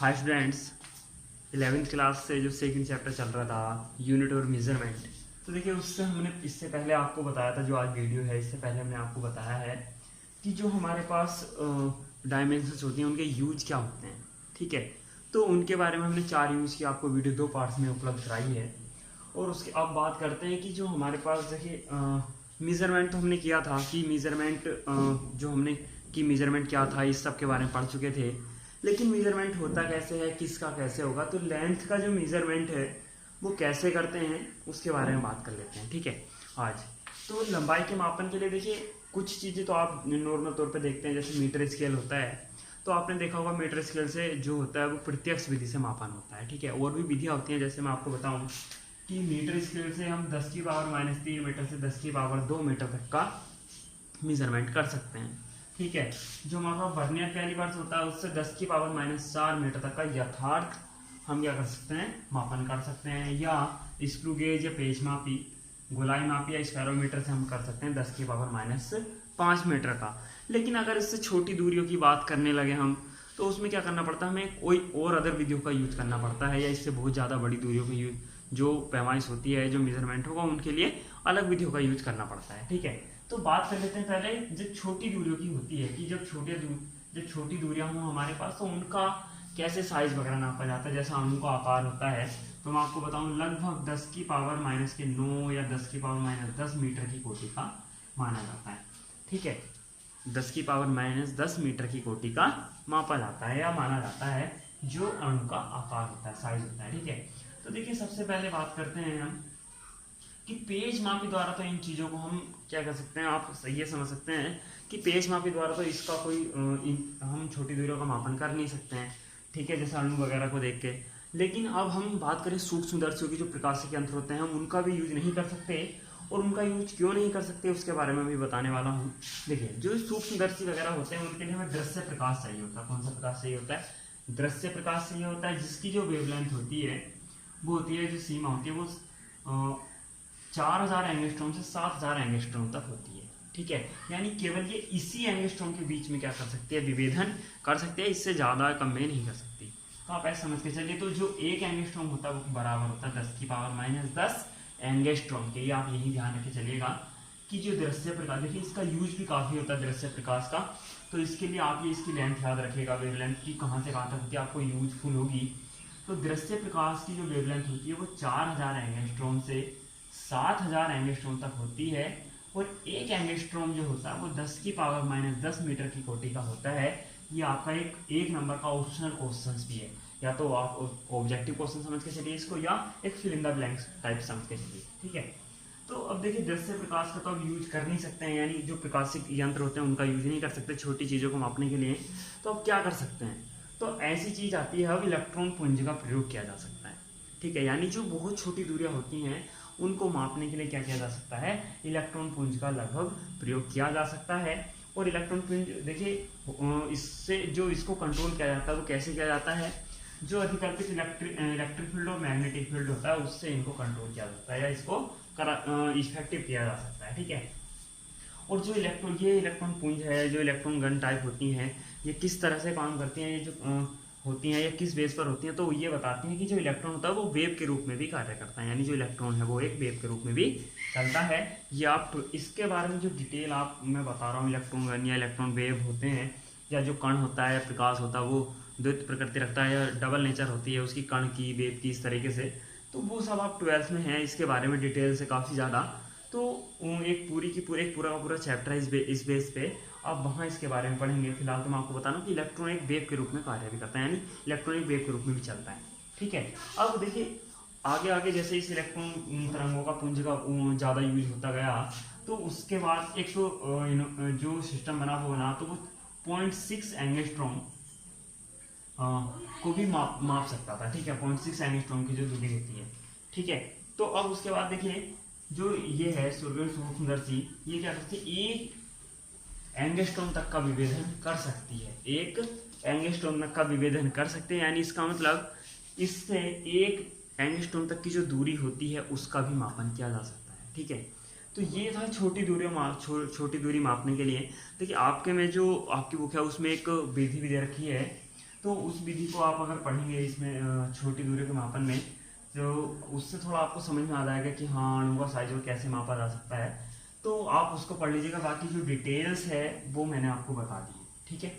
Hi students, 11th class से जो second chapter चल रहा था यूनिट और मेजरमेंट। तो देखिए उससे हमने इससे पहले आपको बताया था, जो आज वीडियो है इससे पहले हमने आपको बताया है कि जो हमारे पास डायमेंशंस होती हैं उनके यूज क्या होते हैं। ठीक है, तो उनके बारे में हमने 4 यूज की आपको वीडियो 2 पार्ट्स में उपलब्ध कराई है। और उसके अब बात करते हैं कि जो हमारे पास देखिए मेज़रमेंट तो हमने किया था कि मेज़रमेंट जो हमने कि मेज़रमेंट क्या था इस सब के बारे में पढ़ चुके थे। लेकिन मेज़रमेंट होता कैसे है, किसका कैसे होगा, तो लेंथ का जो मेज़रमेंट है वो कैसे करते हैं उसके बारे में बात कर लेते हैं। ठीक है, आज तो लंबाई के मापन के लिए देखिए कुछ चीज़ें तो आप नॉर्मल तौर पे देखते हैं, जैसे मीटर स्केल होता है। तो आपने देखा होगा मीटर स्केल से जो होता है वो प्रत्यक्ष विधि से मापन होता है। ठीक है, और भी विधियाँ होती हैं, जैसे मैं आपको बताऊँ कि मीटर स्केल से हम 10⁻³ मीटर से 10⁻² मीटर तक का मेजरमेंट कर सकते हैं। ठीक है, जो हमारा वर्नियर कैलिपर्स होता है उससे 10⁻⁴ मीटर तक का यथार्थ हम क्या कर सकते हैं, मापन कर सकते हैं। या स्क्रू गेज या पेच मापी, गोलाई मापी या स्पैरोमीटर से हम कर सकते हैं 10⁻⁵ मीटर का। लेकिन अगर इससे छोटी दूरियों की बात करने लगे हम, तो उसमें क्या करना पड़ता है, हमें कोई और अदर विधियों का यूज करना पड़ता है, या इससे बहुत ज़्यादा बड़ी दूरियों का यूज जो पैमाइश होती है, जो मेजरमेंट होगा उनके लिए अलग विधियों का यूज करना पड़ता है। ठीक है, तो बात कर लेते हैं पहले जो छोटी दूरियों की होती है कि जब छोटी दूरियां हों हमारे पास, तो उनका कैसे साइज वगैरह नापा जाता है। जैसा अणु का आकार होता है, तो मैं आपको बताऊं लगभग 10⁻⁻⁹ या 10⁻⁻10 मीटर की कोटि का माना जाता है। ठीक है, 10⁻⁻10 मीटर की कोटि का मापा जाता है या माना जाता है जो अणु का आकार होता है, साइज होता है। ठीक है, तो देखिए सबसे पहले बात करते हैं हम कि पेज मापी द्वारा तो इन चीज़ों को हम क्या कर सकते हैं, आप ये समझ सकते हैं कि पेज मापी द्वारा तो इसका कोई हम छोटी दूरियों का मापन कर नहीं सकते हैं। ठीक है, जैसे अणु वगैरह को देख के। लेकिन अब हम बात करें सूक्ष्मदर्शियों की, जो प्रकाशिकी यंत्र होते हैं, हम उनका भी यूज नहीं कर सकते। और उनका यूज क्यों नहीं कर सकते उसके बारे में भी बताने वाला हूँ। देखिए जो सूक्ष्मदर्शी वगैरह होते हैं उनके लिए हमें दृश्य प्रकाश चाहिए होता है। कौन सा प्रकाश चाहिए होता है? दृश्य प्रकाश चाहिए होता है, जिसकी जो वेवलेंथ होती है वो होती है, जो सीमा होती है वो 4000 एंगस्ट्रॉम से 7000 एंगस्ट्रॉम तक होती है। ठीक है, यानी केवल ये इसी एंगस्ट्रॉम के बीच में क्या कर सकती है, विभेदन कर सकती है, इससे ज़्यादा कम में नहीं कर सकती। तो आप ऐसे समझ के चलिए, तो जो एक एंगस्ट्रॉम होता है वो बराबर होता है 10⁻⁻10 एंगस्ट्रॉम के। ये आप यही ध्यान रखे चलिएगा कि जो दृश्य प्रकाश, देखिए इसका यूज भी काफ़ी होता है दृश्य प्रकाश का। तो इसके लिए आप ये इसकी लेंथ याद रखिएगा, वेवलेंथ की कहाँ से कहाँ तक होती है, आपको यूजफुल होगी। तो दृश्य प्रकाश की जो वेवलेंथ होती है वो 4000 एंगस्ट्रॉम से 7000 एंगस्ट्रॉम तक होती है। और एक एंगस्ट्रॉम जो होता है वो 10⁻⁻10 मीटर की कोटि का होता है। ये आपका एक नंबर का ऑप्शनल क्वेश्चन भी है, या तो आप ऑब्जेक्टिव क्वेश्चन समझ के चलिए इसको, या एक fill in the blanks type समझ के चलिए। ठीक है, तो अब देखिए दृश्य प्रकाश का तो अब यूज कर नहीं सकते हैं, यानी जो प्रकाशिक यंत्र होते हैं उनका यूज नहीं कर सकते छोटी चीज़ों को मापने के लिए। तो अब क्या कर सकते हैं, तो ऐसी चीज़ आती है, अब इलेक्ट्रॉन पुंज का प्रयोग किया जा सकता है। ठीक है, यानी जो बहुत छोटी दूरियां होती हैं उनको मापने के लिए क्या किया जा सकता है, इलेक्ट्रॉन पुंज का लगभग प्रयोग किया जा सकता है। और इलेक्ट्रॉन पुंज देखिए इससे जो इसको कंट्रोल किया जाता है वो कैसे किया जाता है, जो अधिकल्पित इलेक्ट्रिक फील्ड और मैग्नेटिक फील्ड होता है उससे इनको कंट्रोल किया जाता है, या इसको इफेक्टिव किया जा सकता है। ठीक है, और जो ये इलेक्ट्रॉन पुंज है, जो इलेक्ट्रॉन गन टाइप होती हैं, ये किस तरह से काम करती हैं, ये जो होती हैं, ये किस बेस पर होती हैं, तो ये बताती हैं कि जो इलेक्ट्रॉन होता है वो वेव के रूप में भी कार्य करता है, यानी जो इलेक्ट्रॉन है वो एक वेव के रूप में भी चलता है। ये आप इसके बारे में जो डिटेल आप मैं बता रहा हूँ, इलेक्ट्रॉन गन या इलेक्ट्रॉन वेव होते हैं, या जो कण होता है या प्रकाश होता है वो द्वैत प्रकृति रखता है, या डबल नेचर होती है उसकी, कण की, वेव की, इस तरीके से, तो वो सब आप 12th में है इसके बारे में डिटेल से काफ़ी ज़्यादा। तो एक पूरा का पूरा चैप्टर है इस बेस पे, आप वहाँ इसके बारे में पढ़ेंगे। फिलहाल तो मैं आपको बता रहा हूँ कि इलेक्ट्रॉन एक वेव के रूप में कार्य भी करता है, यानी इलेक्ट्रॉन एक वेव के रूप में भी चलता है। ठीक है, अब देखिए आगे आगे जैसे इस इलेक्ट्रॉन तरंगों का पुंज का ज़्यादा यूज होता गया, तो उसके बाद एक तो जो सिस्टम बना तो वो 0.6 एंगस्ट्रॉम को भी माप सकता था। ठीक है, 0.6 एंगस्ट्रॉम की जो दूरी होती है। ठीक है, तो अब उसके बाद देखिए जो ये है सूक्ष्मदर्शी, ये क्या करती है, एक एंगस्ट्रॉम तक का विभेदन कर सकती है, एक एंगस्ट्रॉम तक का विभेदन कर सकते हैं। यानी इसका मतलब इससे एक एंगस्ट्रॉम तक की जो दूरी होती है उसका भी मापन किया जा सकता है। ठीक है, तो ये था छोटी दूरी मापने के लिए। देखिए आपके में जो आपकी बुक है उसमें एक विधि भी दे रखी है, तो उस विधि को आप अगर पढ़ेंगे इसमें छोटी दूरी के मापन में, तो उससे थोड़ा आपको समझ में आ जाएगा कि हाँ अणु का साइज और कैसे मापा जा सकता है। तो आप उसको पढ़ लीजिएगा, बाकी जो डिटेल्स है वो मैंने आपको बता दी, ठीक है।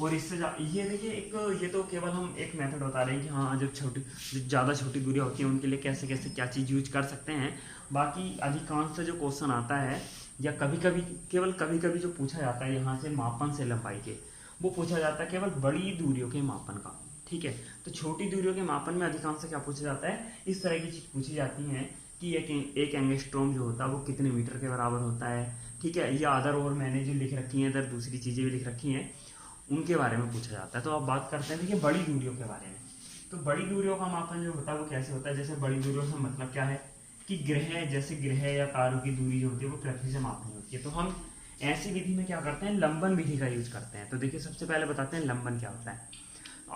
और इससे ये देखिए एक ये तो केवल हम एक मेथड बता रहे हैं कि हाँ जब ज़्यादा छोटी दूरी होती है उनके लिए कैसे कैसे क्या चीज़ यूज कर सकते हैं। बाकी अधिकांश से जो क्वेश्चन आता है या कभी कभी केवल कभी कभी जो पूछा जाता है यहाँ से मापन से लंबाई के, वो पूछा जाता है केवल बड़ी दूरियों के मापन का, ठीक है। तो छोटी दूरियों के मापन में अधिकांश से क्या पूछा जाता है, इस तरह की चीज़ पूछी जाती है कि एक एंगस्ट्रॉम जो होता है वो कितने मीटर के बराबर होता है, ठीक है। या अदर और मैंने जो लिख रखी हैं इधर दूसरी चीज़ें भी लिख रखी हैं उनके बारे में पूछा जाता है। तो अब बात करते हैं देखिए बड़ी दूरियों के बारे में। तो बड़ी दूरियों का मापन जो होता है वो कैसे होता है, जैसे बड़ी दूरियों से मतलब क्या है कि ग्रह या तारों की दूरी जो होती है वो पृथ्वी से मापनी होती है। तो हम ऐसी विधि में क्या करते हैं, लंबन विधि का यूज करते हैं। तो देखिए सबसे पहले बताते हैं लंबन क्या होता है।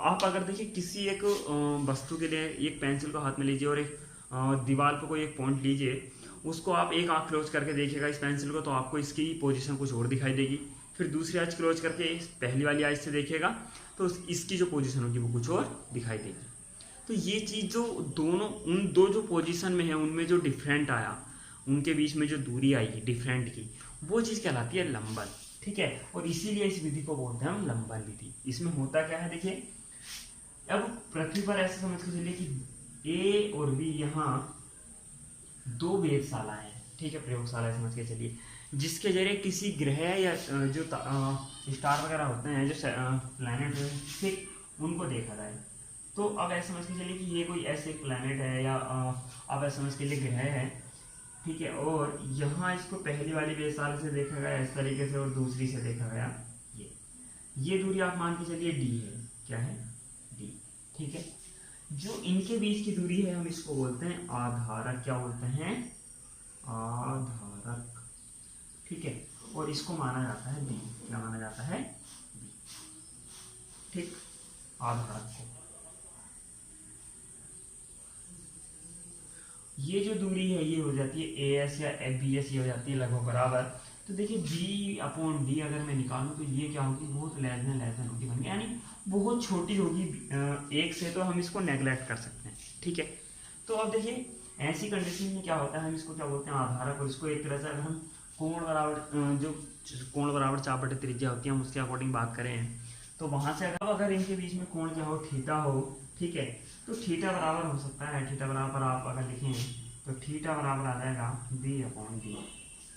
आप अगर देखिए किसी एक वस्तु के लिए एक पेंसिल को हाथ में लीजिए और एक दीवार पर कोई एक पॉइंट लीजिए, उसको आप एक आँख क्लोज करके देखिएगा इस पेंसिल को, तो आपको इसकी पोजीशन कुछ और दिखाई देगी। फिर दूसरी आँच क्लोज करके पहली वाली आँच से देखिएगा तो इसकी जो पोजीशन होगी वो कुछ और दिखाई देगी। तो ये चीज़ जो उन दो जो पोजीशन में है उनमें जो डिफरेंट आया, उनके बीच में जो दूरी आई डिफरेंट की, वो चीज़ कहलाती है लंबन, ठीक है। और इसीलिए इस विधि को बोलते हैं हम लंबन विधि। इसमें होता क्या है देखिए, अब पृथ्वी पर ऐसे समझ के चलिए कि ए और बी यहाँ दो वेधशाला है, ठीक है, प्रयोगशाला समझ के चलिए, जिसके जरिए किसी ग्रह या जो स्टार वगैरह होते हैं जो प्लैनेट है उनको देखा जाए। तो अब ऐसे समझ के चलिए कि ये कोई ऐसे प्लैनेट है या अब ऐसे समझ के लिए ग्रह है, ठीक है। और यहाँ इसको पहली वाली वेधशाला से देखा गया इस तरीके से और दूसरी से देखा गया ये दूरी आप मान के चलिए डी है, क्या है डी, ठीक है। जो इनके बीच की दूरी है हम इसको बोलते हैं आधारक, क्या बोलते हैं आधारक, ठीक है। और इसको माना जाता है बी, क्या माना जाता है बी, ठीक, आधारक को। ये जो दूरी है ये हो जाती है ए एस या बी एस, ये हो जाती है लगभग बराबर। तो देखिए बी अपॉन डी अगर मैं निकालूं तो ये क्या होगी, बहुत लेस देन होगी बन, यानी बहुत छोटी होगी एक से, तो हम इसको नेगलेक्ट कर सकते हैं, ठीक है। तो अब देखिए ऐसी कंडीशन में क्या होता है, हम इसको क्या बोलते हैं आधारक। और इसको एक तरह से अगर हम कोण बराबर जो कोण बराबर 4 त्रिज्या होती है हम उसके अकॉर्डिंग बात करें तो वहां से अगर इनके बीच में कोण क्या हो, थीटा हो, ठीक है। तो थीटा बराबर हो सकता है, थीटा बराबर आप अगर लिखें तो थीटा बराबर आ जाएगा बी अपॉन डी,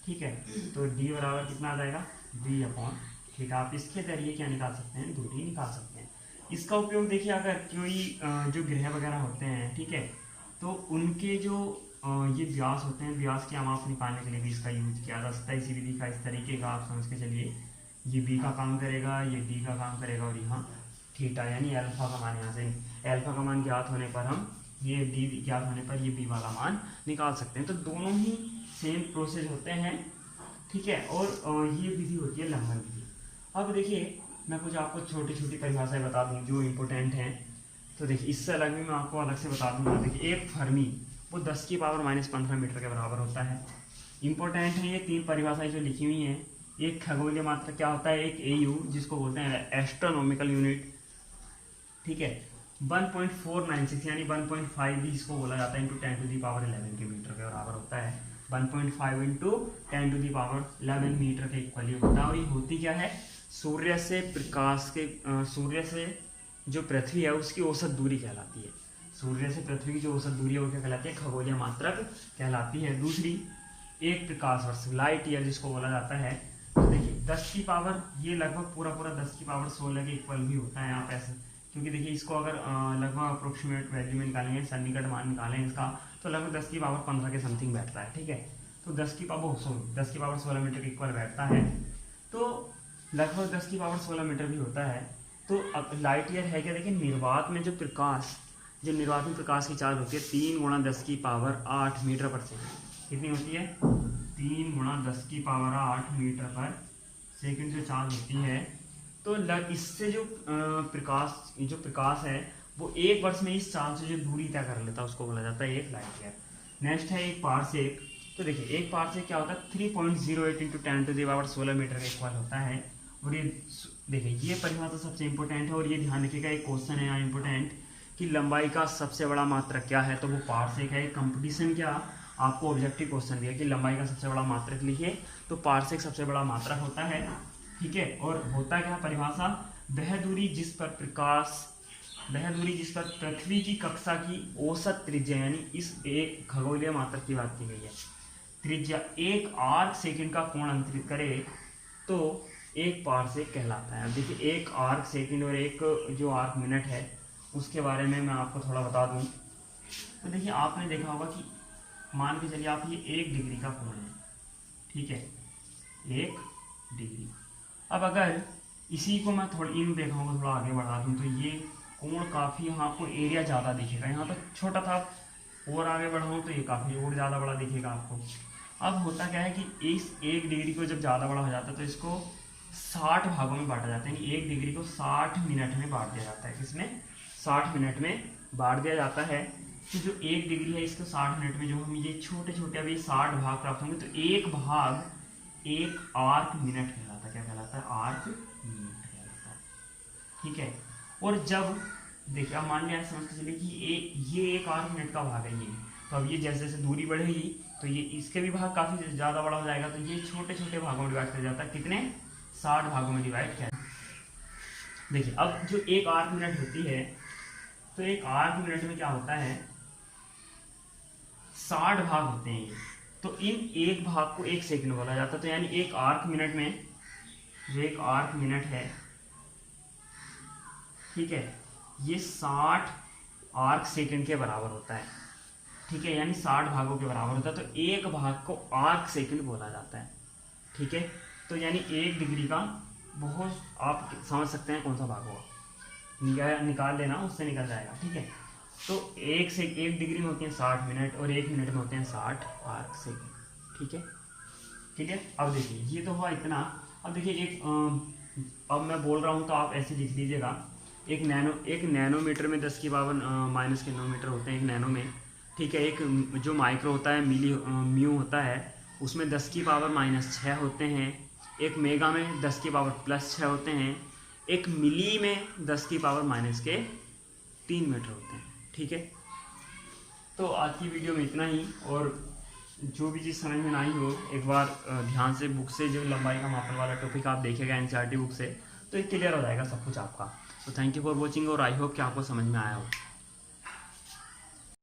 ठीक है। तो डी बराबर कितना आ जाएगा, बी अपॉन थीटा। आप इसके जरिए क्या निकाल सकते हैं, दूरी निकाल सकते हैं। इसका उपयोग देखिए अगर कोई जो ग्रह वगैरह होते हैं, ठीक है, तो उनके जो ये व्यास होते हैं, व्यास के माप निकालने के लिए भी इसका यूज किया जा सकता है। इसी विधि का इस तरीके का आप समझ के चलिए, ये बी का काम करेगा, ये डी का काम करेगा, और यहाँ थीटा यानी अल्फा का मान, यहाँ से अल्फा का मान ज्ञात होने पर हम ये डी ज्ञात होने पर ये बी वाला मान निकाल सकते हैं। तो दोनों ही सेम प्रोसेस होते हैं, ठीक है। और ये विधि होती है लंबन विधि। अब देखिए मैं कुछ आपको छोटी छोटी परिभाषाएं बता दूं जो इम्पोर्टेंट हैं। तो देखिए इससे अलग भी मैं आपको अलग से बता दूंगा। देखिए एक फर्मी वो 10 की पावर -15 मीटर के बराबर होता है। इम्पोर्टेंट है ये 3 परिभाषाएं जो लिखी हुई हैं। एक खगोलीय मात्रा क्या होता है, एक AU जिसको बोलते हैं एस्ट्रोनॉमिकल यूनिट, ठीक है। 1.496 यानी 1.5 भी इसको बोला जाता है, इंटू 10⁻11 के मीटर के बराबर होता है। 1.5 इंटू 10⁻11 मीटर के इक्वली होता है। और ये होती क्या है, सूर्य से सूर्य से जो पृथ्वी है उसकी औसत दूरी कहलाती है। सूर्य से पृथ्वी की जो औसत दूरी है वो क्या कहलाती है, खगोलीय मात्रक कहलाती है। दूसरी एक प्रकाश वर्ष, लाइट ईयर जिसको बोला जाता है। तो देखिए 10 की पावर ये लगभग पूरा 10 की पावर 16 के इक्वल भी होता है यहाँ पे ऐसे, क्योंकि देखिए इसको अगर लगभग अप्रोक्सीमेट वैल्यू में निकालेंगे, सन्निकट मान निकालें इसका, तो लगभग 10 की पावर 15 के समथिंग बैठता है, ठीक है। तो 10 की पावर 16 मीटर के इक्वल बैठता है। तो लगभग 10 की पावर 16 मीटर भी होता है। तो अब लाइट ईयर है क्या, देखिए निर्वात में जो निर्वात में प्रकाश की चार्ज होती है 3 × 10 की पावर 8 मीटर पर सेकंड। कितनी होती है, 3 × 10 की पावर 8 मीटर पर सेकंड जो चार्ज होती है। तो इससे जो प्रकाश है वो एक वर्ष में इस चार्ज से जो दूरी तय कर लेता है उसको बोला जाता है एक लाइट ईयर। नेक्स्ट है एक पारसेक। तो देखिए एक पारसेक क्या होता है, 3.08 × 10⁻16 मीटर का इक्वल होता है। और ये देखिए ये परिभाषा सबसे इंपॉर्टेंट है और ये ध्यान रखिएगा, एक क्वेश्चन है यहाँ इंपॉर्टेंट कि लंबाई का सबसे बड़ा मात्रक क्या है, तो वो पार्सेक है। कंपटीशन क्या आपको ऑब्जेक्टिव क्वेश्चन दिया कि लंबाई का सबसे बड़ा मात्रक लिखिए, तो पार्सेक सबसे बड़ा मात्रक होता है, ठीक है। और होता क्या परिभाषा, वह दूरी जिस पर पृथ्वी की कक्षा की औसत त्रिज्या, यानी इस एक खगोलीय मात्रक की बात की गई है, त्रिज्या 1 आर्क सेकंड का कोण अंतरित करे तो एक पार्सेक कहलाता है। अब देखिए 1 आर्क सेकंड और एक जो आर्क मिनट है उसके बारे में मैं आपको थोड़ा बता दूं। तो देखिए आपने देखा होगा कि मान के चलिए आप ये 1 डिग्री का कोण है, ठीक है, 1 डिग्री। अब अगर इसी को मैं थोड़ा इन देखा होगा थोड़ा आगे बढ़ा दूं तो ये कोण काफ़ी, यहाँ आपको एरिया ज़्यादा दिखेगा, यहाँ तो छोटा था, और आगे बढ़ाऊँ तो ये काफ़ी और ज़्यादा बड़ा दिखेगा आपको। अब होता क्या है कि इस 1 डिग्री को जब ज़्यादा बड़ा हो जाता है तो इसको 60 भागों में बांटा जाता है, यानी 1 डिग्री को 60 मिनट में बांट दिया जाता है। किसमें? 60 मिनट में बांट दिया जाता है। तो जो 1 डिग्री है इसको 60 मिनट में जो हम ये छोटे छोटे अभी 60 भाग प्राप्त होंगे तो एक भाग 1 आर्क मिनट कहलाता है। क्या कहलाता है? आर्क मिनट कहलाता है, ठीक है। और जब देखिए अब मान लिया समझ के चलिए कि ये 1 आर्क मिनट का भाग है ये, तो अब ये जैसे जैसे दूरी बढ़ेगी तो ये इसके भी भाग काफ़ी ज़्यादा बड़ा हो जाएगा, तो ये छोटे छोटे भागों में डिवाइड किया जाता है। कितने? 60 भागों में डिवाइड किया। देखिए अब जो 1 आर्क मिनट होती है तो 1 आर्क मिनट में क्या होता है, 60 भाग होते हैं ये, तो इन एक भाग को 1 सेकंड बोला जाता है। तो यानी 1 आर्क मिनट में जो 1 आर्क मिनट है, ठीक है, ये 60 आर्क सेकंड के बराबर होता है, ठीक है, यानी 60 भागों के बराबर होता है। तो एक भाग को आर्क सेकंड बोला जाता है, ठीक है। तो यानी 1 डिग्री का बहुत आप समझ सकते हैं कौन सा भाग होगा, निकाल लेना, उससे निकल जाएगा, ठीक है। तो 1 डिग्री में होती है 60 मिनट और 1 मिनट में होते हैं 60 आर्क सेकंड, ठीक है, ठीक है। अब देखिए ये तो हुआ इतना। अब देखिए अब मैं बोल रहा हूँ तो आप ऐसे लिख लीजिएगा, एक नैनोमीटर में 10 की पावर -9 मीटर होते हैं एक नैनो में, ठीक है। एक जो माइक्रो होता है म्यू होता है उसमें 10 की पावर -6 होते हैं। एक मेगा में 10 की पावर +6 होते हैं। एक मिली में 10 की पावर -3 मीटर होते हैं, ठीक है। तो आज की वीडियो में इतना ही, और जो भी चीज़ समझ में ना आई हो एक बार ध्यान से बुक से जो लंबाई का मापन वाला टॉपिक आप देखेगा NCERT बुक से, तो ये क्लियर हो जाएगा सब कुछ आपका। तो थैंक यू फॉर वॉचिंग और आई होप कि आपको समझ में आया हो।